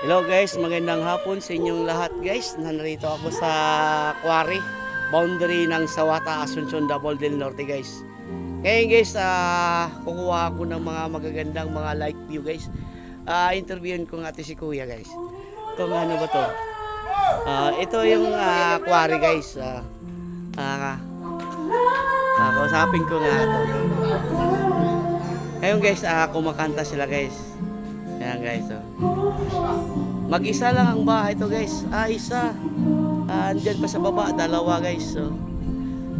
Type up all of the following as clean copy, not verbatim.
Hello guys, magandang hapon sa inyong lahat guys. Narito ako sa quarry, boundary ng Sawata, Asuncion, Davao del Norte guys. Ngayon guys, kukuha ako ng mga magagandang mga light view guys. Interviewin ko nga si Kuya guys. Itong ano ba to? Ito yung quarry guys. Kausapin ko nga ito. Ngayon guys, kumakanta sila guys. Ayan guys, mag-isa lang ang bahay to guys. Isa. Andyan pa sa baba, dalawa guys. So,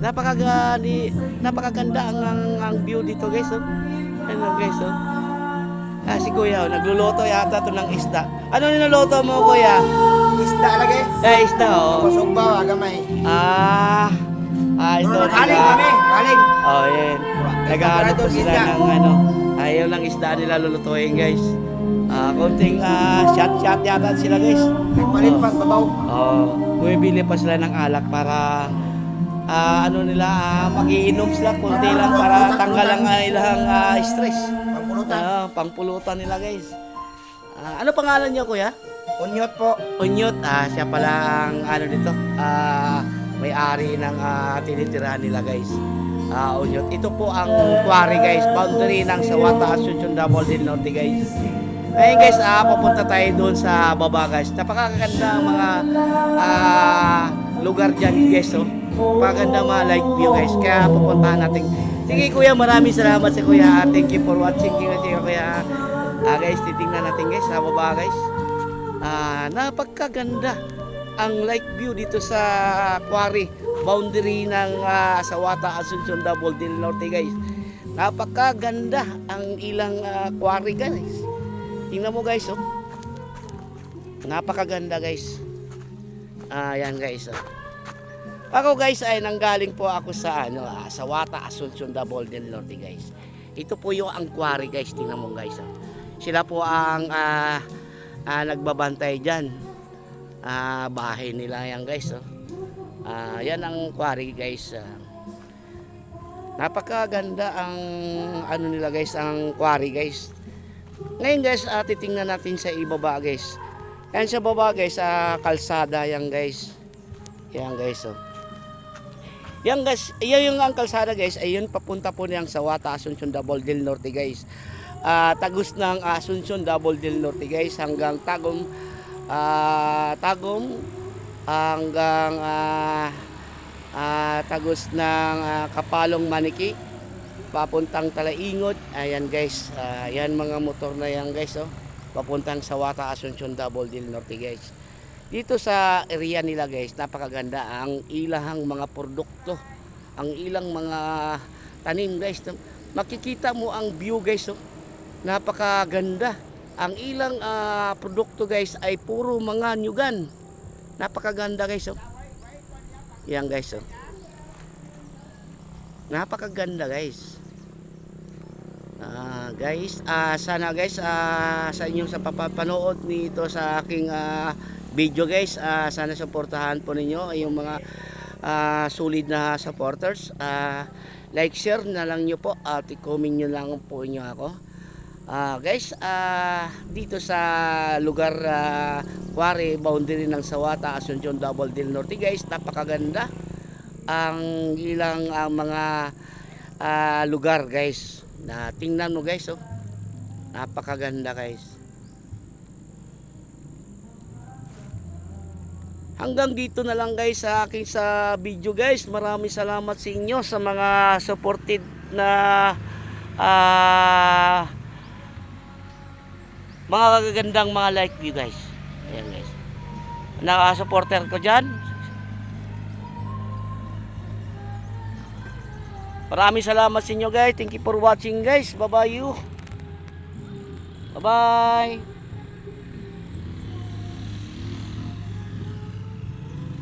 napakaganda ang view dito guys. Ano guys, si Kuya, nagluluto yata to ng isda. Ano niluluto mo, Kuya? Isda lagi. Isda, Kusog ba, gamay. Ito. Kaling kami, kaling. Yan. Nag-ano po sila ng ano. Ayaw ng isda nila lulutuin guys. Konting shot yata sila guys. Nagpalit pa babaw. Bumibili pa sila ng alak para magiinom sila konti lang para tanggal ang ilang stress. Pangpulutan. Pangpulutan nila guys. Ano pangalan niyo, Kuya? Unyot po. Unyot. Siya pala ang dito. May-ari ng tinitirahan nila guys. Unyot. Ito po ang quarry guys, boundary ng Sawata, Asuncion, Davao del Norte guys. Ngayon guys, papunta tayo doon sa baba guys. Napakaganda ang mga lugar dyan guys. Napakaganda mga light view guys. Kaya pupuntahan natin. Sige Kuya, maraming salamat sa Kuya. Thank you for watching. Thank you Kuya. Guys, titingnan natin guys sa baba guys. Napakaganda ang light view dito sa quarry, boundary ng Sawata, Asuncion, Davao del Norte guys. Napakaganda ang ilang quarry guys. Tingnan mo guys, napakaganda guys. Yan guys. Ako guys ay nanggaling po ako sa Sawata, Asuncion, Davao del Norte guys. Ito po yung ang quarry guys. Tingnan mo guys. Sila po ang nagbabantay diyan. Bahay nila yan guys. Yan ang quarry guys. Napakaganda ang nila guys, ang quarry guys. Ngayon guys, titingnan natin sa ibaba guys. Yan sa baba guys, kalsada yan guys. Yan guys. Yan guys, yan yung ang kalsada guys. Ayun papunta po niyang Sawata, Asuncion, Davao del Norte guys. Tagos ng Asuncion, Davao del Norte guys hanggang Tagum hanggang tagos ng Kapalong Maniki papuntang Talaingot. Ayan guys, yan mga motor na yan guys, papuntang Sawata, Asuncion, Davao del Norte guys. Dito sa area nila guys, napakaganda ang ilang mga produkto, ang ilang mga tanim guys. Makikita mo ang view guys, napakaganda. Ang ilang produkto guys ay puro mga nyugan. Napakaganda guys. Yan guys. Napakaganda guys. Sana guys sa inyong sa papanood nito sa aking video guys, sana suportahan po ninyo yung mga solid na supporters. Like, share na lang nyo po at i-comment nyo lang po nyo ako. Guys, dito sa lugar quarry, boundary ng Sawata, Asuncion, Davao del Norte guys, napakaganda ang ilang mga lugar guys. Tingnan mo guys, napakaganda guys. Hanggang dito na lang guys sa aking video guys. Maraming salamat sa inyo sa mga supported na mga kagagandang mga like view guys. Ayan guys, naka-supporter ko dyan. Maraming salamat sa inyo guys. Thank you for watching guys. Bye bye you. Bye bye.